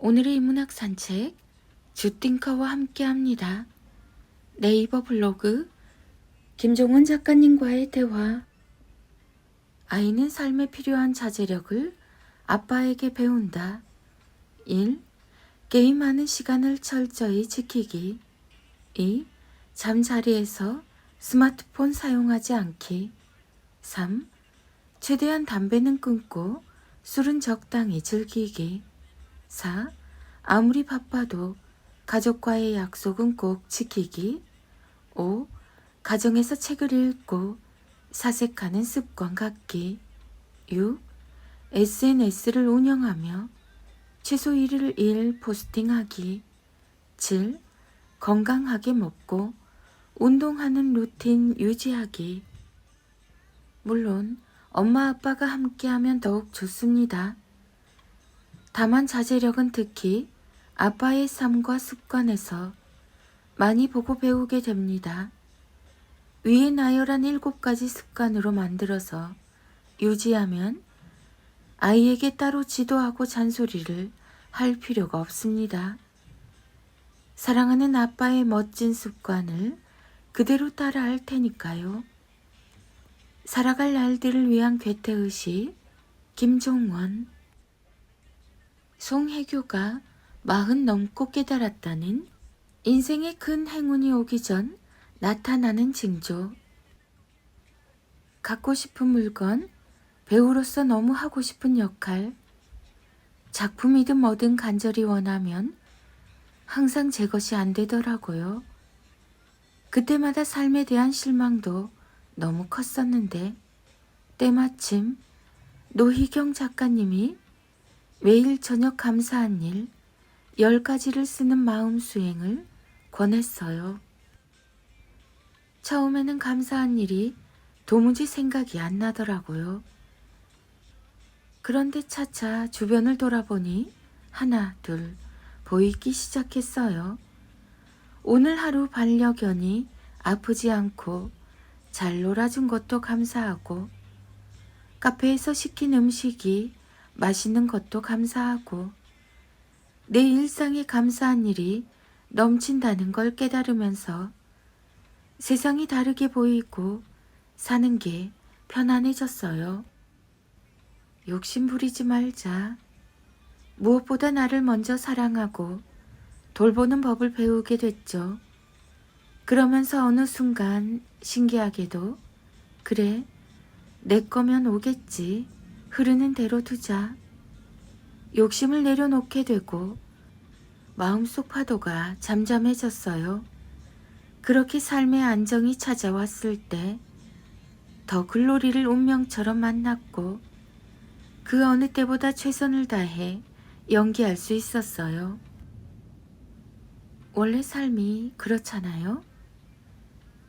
오늘의 인문학 산책 주띵커와 함께합니다. 네이버 블로그 김종원 작가님과의 대화. 아이는 삶에 필요한 자제력을 아빠에게 배운다. 1. 게임하는 시간을 철저히 지키기. 2. 잠자리에서 스마트폰 사용하지 않기. 3. 최대한 담배는 끊고 술은 적당히 즐기기. 4. 아무리 바빠도 가족과의 약속은 꼭 지키기. 5. 가정에서 책을 읽고 사색하는 습관 갖기. 6. SNS를 운영하며 최소 1일 1일 포스팅하기. 7. 건강하게 먹고 운동하는 루틴 유지하기. 물론 엄마 아빠가 함께하면 더욱 좋습니다. 다만 자제력은 특히 아빠의 삶과 습관에서 많이 보고 배우게 됩니다. 위에 나열한 7가지 습관으로 만들어서 유지하면 아이에게 따로 지도하고 잔소리를 할 필요가 없습니다. 사랑하는 아빠의 멋진 습관을 그대로 따라할 테니까요. 살아갈 날들을 위한 괴테의식 김종원. 송혜교가 40 넘고 깨달았다는 인생에 큰 행운이 오기 전 나타나는 징조. 갖고 싶은 물건, 배우로서 너무 하고 싶은 역할, 작품이든 뭐든 간절히 원하면 항상 제 것이 안 되더라고요. 그때마다 삶에 대한 실망도 너무 컸었는데 때마침 노희경 작가님이 매일 저녁 감사한 일 10가지를 쓰는 마음 수행을 권했어요. 처음에는 감사한 일이 도무지 생각이 안 나더라고요. 그런데 차차 주변을 돌아보니 하나, 둘 보이기 시작했어요. 오늘 하루 반려견이 아프지 않고 잘 놀아준 것도 감사하고, 카페에서 시킨 음식이 맛있는 것도 감사하고, 내 일상에 감사한 일이 넘친다는 걸 깨달으면서 세상이 다르게 보이고 사는 게 편안해졌어요. 욕심 부리지 말자. 무엇보다 나를 먼저 사랑하고 돌보는 법을 배우게 됐죠. 그러면서 어느 순간 신기하게도 그래, 내 거면 오겠지. 흐르는 대로 두자. 욕심을 내려놓게 되고 마음속 파도가 잠잠해졌어요. 그렇게 삶의 안정이 찾아왔을 때 더 글로리를 운명처럼 만났고 그 어느 때보다 최선을 다해 연기할 수 있었어요. 원래 삶이 그렇잖아요.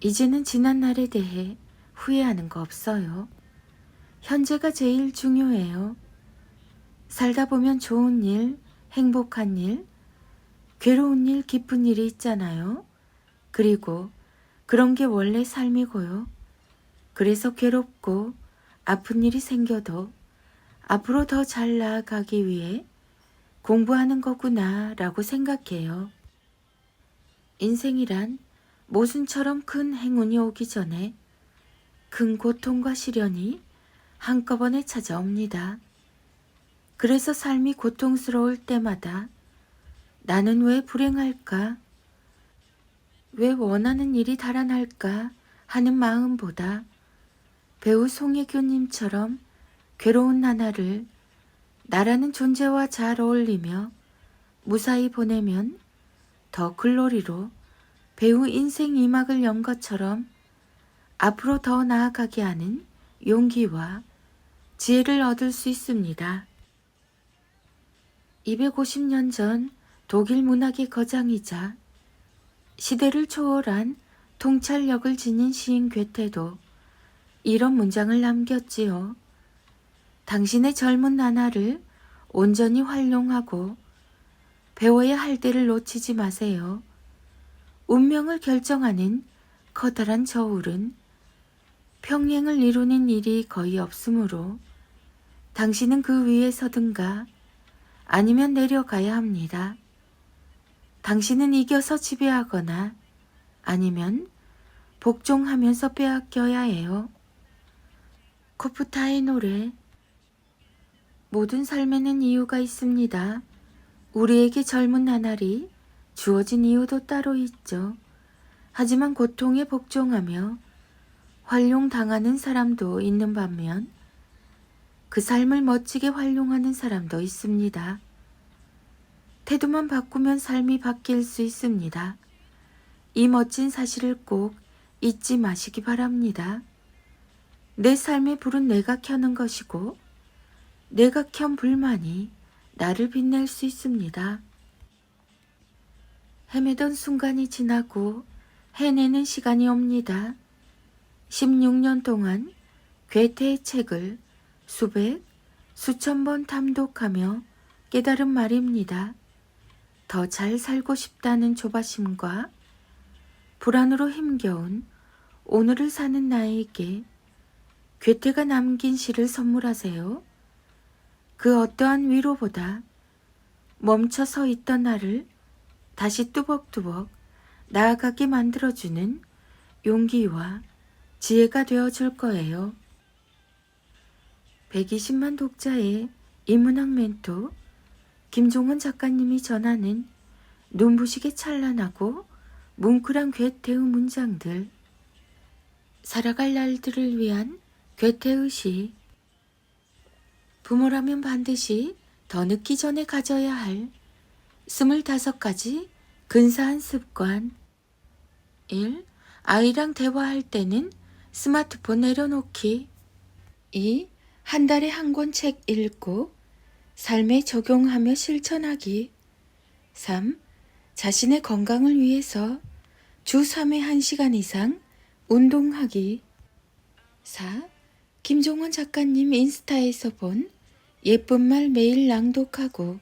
이제는 지난 날에 대해 후회하는 거 없어요. 현재가 제일 중요해요. 살다 보면 좋은 일, 행복한 일, 괴로운 일, 기쁜 일이 있잖아요. 그리고 그런 게 원래 삶이고요. 그래서 괴롭고 아픈 일이 생겨도 앞으로 더 잘 나아가기 위해 공부하는 거구나 라고 생각해요. 인생이란 모순처럼 큰 행운이 오기 전에 큰 고통과 시련이 한꺼번에 찾아옵니다. 그래서 삶이 고통스러울 때마다 나는 왜 불행할까? 왜 원하는 일이 달아날까? 하는 마음보다 배우 송혜교님처럼 괴로운 나날을 나라는 존재와 잘 어울리며 무사히 보내면 더 글로리로 배우 인생 2막을 연 것처럼 앞으로 더 나아가게 하는 용기와 지혜를 얻을 수 있습니다. 250년 전 독일 문학의 거장이자 시대를 초월한 통찰력을 지닌 시인 괴테도 이런 문장을 남겼지요. 당신의 젊은 나날을 온전히 활용하고 배워야 할 때를 놓치지 마세요. 운명을 결정하는 커다란 저울은 평행을 이루는 일이 거의 없으므로 당신은 그 위에 서든가 아니면 내려가야 합니다. 당신은 이겨서 지배하거나 아니면 복종하면서 빼앗겨야 해요. 코프타의 노래. 모든 삶에는 이유가 있습니다. 우리에게 젊은 나날이 주어진 이유도 따로 있죠. 하지만 고통에 복종하며 활용당하는 사람도 있는 반면 그 삶을 멋지게 활용하는 사람도 있습니다. 태도만 바꾸면 삶이 바뀔 수 있습니다. 이 멋진 사실을 꼭 잊지 마시기 바랍니다. 내 삶의 불은 내가 켜는 것이고 내가 켠 불만이 나를 빛낼 수 있습니다. 헤매던 순간이 지나고 해내는 시간이 옵니다. 16년 동안 괴테의 책을 수백, 수천 번 탐독하며 깨달은 말입니다. 더 잘 살고 싶다는 조바심과 불안으로 힘겨운 오늘을 사는 나에게 괴테가 남긴 시를 선물하세요. 그 어떠한 위로보다 멈춰 서 있던 나를 다시 뚜벅뚜벅 나아가게 만들어주는 용기와 지혜가 되어줄 거예요. 120만 독자의 인문학 멘토 김종원 작가님이 전하는 눈부시게 찬란하고 뭉클한 괴테의 문장들. 살아갈 날들을 위한 괴테의 시. 부모라면 반드시 더 늦기 전에 가져야 할 25가지 근사한 습관. 1. 아이랑 대화할 때는 스마트폰 내려놓기. 2. 한 달에 한 권 책 읽고 삶에 적용하며 실천하기. 3. 자신의 건강을 위해서 주 3회 1시간 이상 운동하기. 4. 김종원 작가님 인스타에서 본 예쁜 말 매일 낭독하고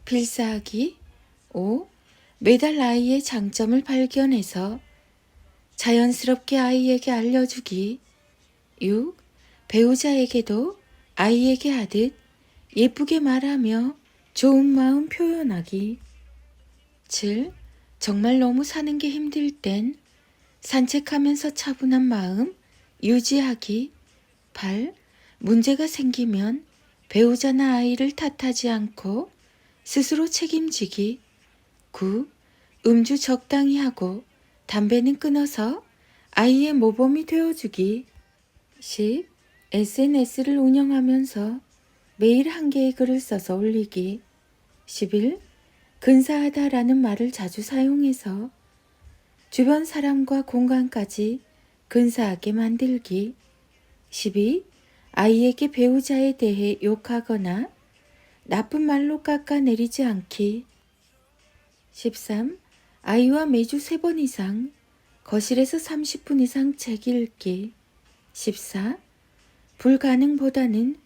필사하기. 5. 매달 아이의 장점을 발견해서 자연스럽게 아이에게 알려주기. 6. 배우자에게도 아이에게 하듯 예쁘게 말하며 좋은 마음 표현하기. 7. 정말 너무 사는 게 힘들 땐 산책하면서 차분한 마음 유지하기. 8. 문제가 생기면 배우자나 아이를 탓하지 않고 스스로 책임지기. 9. 음주 적당히 하고 담배는 끊어서 아이의 모범이 되어주기. 10. SNS를 운영하면서 매일 한 개의 글을 써서 올리기. 11. 근사하다라는 말을 자주 사용해서 주변 사람과 공간까지 근사하게 만들기. 12. 아이에게 배우자에 대해 욕하거나 나쁜 말로 깎아내리지 않기. 13. 아이와 매주 3번 이상 거실에서 30분 이상 책 읽기. 14. 불가능보다는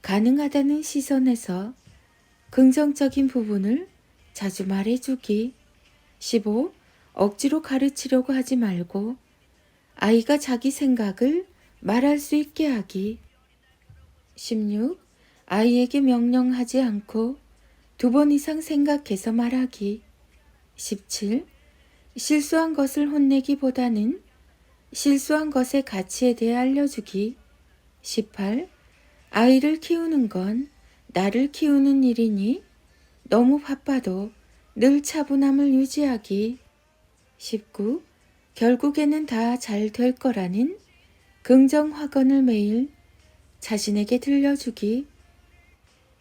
가능하다는 시선에서 긍정적인 부분을 자주 말해주기. 15. 억지로 가르치려고 하지 말고 아이가 자기 생각을 말할 수 있게 하기. 16. 아이에게 명령하지 않고 2번 이상 생각해서 말하기. 17. 실수한 것을 혼내기보다는 실수한 것의 가치에 대해 알려주기. 18. 아이를 키우는 건 나를 키우는 일이니 너무 바빠도 늘 차분함을 유지하기. 19. 결국에는 다 잘 될 거라는 긍정 확언을 매일 자신에게 들려주기.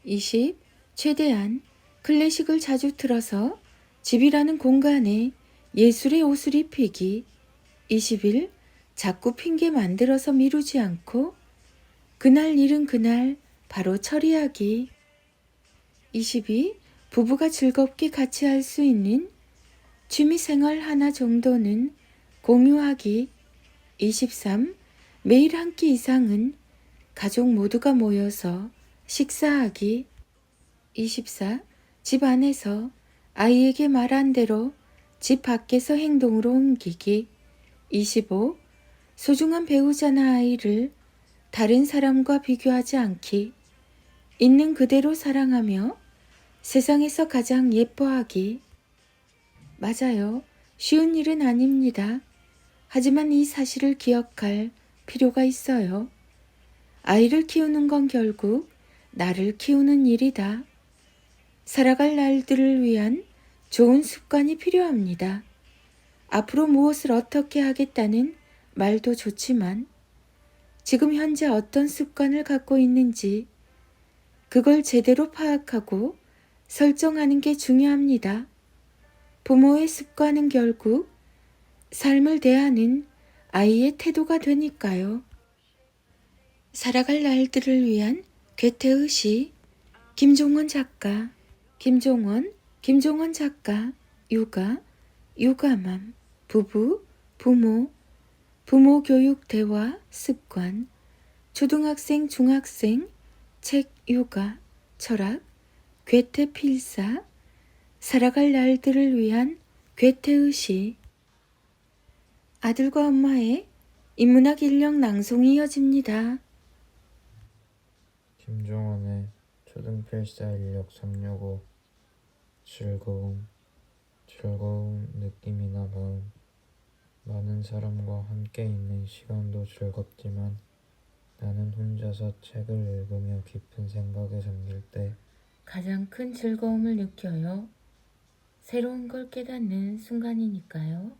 20. 최대한 클래식을 자주 틀어서 집이라는 공간에 예술의 옷을 입히기. 21. 자꾸 핑계 만들어서 미루지 않고 그날 일은 그날 바로 처리하기. 22. 부부가 즐겁게 같이 할 수 있는 취미생활 하나 정도는 공유하기. 23. 매일 한 끼 이상은 가족 모두가 모여서 식사하기. 24. 집 안에서 아이에게 말한 대로 집 밖에서 행동으로 옮기기. 25. 소중한 배우자나 아이를 다른 사람과 비교하지 않기. 있는 그대로 사랑하며 세상에서 가장 예뻐하기. 맞아요. 쉬운 일은 아닙니다. 하지만 이 사실을 기억할 필요가 있어요. 아이를 키우는 건 결국 나를 키우는 일이다. 살아갈 날들을 위한 좋은 습관이 필요합니다. 앞으로 무엇을 어떻게 하겠다는 말도 좋지만 지금 현재 어떤 습관을 갖고 있는지 그걸 제대로 파악하고 설정하는 게 중요합니다. 부모의 습관은 결국 삶을 대하는 아이의 태도가 되니까요. 살아갈 날들을 위한 괴테의시. 김종원 작가. 김종원 작가. 육아, 육아맘, 부부, 부모, 부모 교육 대화 습관, 초등학생, 중학생, 책 육아, 철학, 괴테 필사, 살아갈 날들을 위한 괴테의시. 아들과 엄마의 인문학 일력 낭송이 이어집니다. 김종원의 초등필사 인력 365. 즐거운 느낌이나 마음. 많은 사람과 함께 있는 시간도 즐겁지만 나는 혼자서 책을 읽으며 깊은 생각에 잠길 때 가장 큰 즐거움을 느껴요. 새로운 걸 깨닫는 순간이니까요.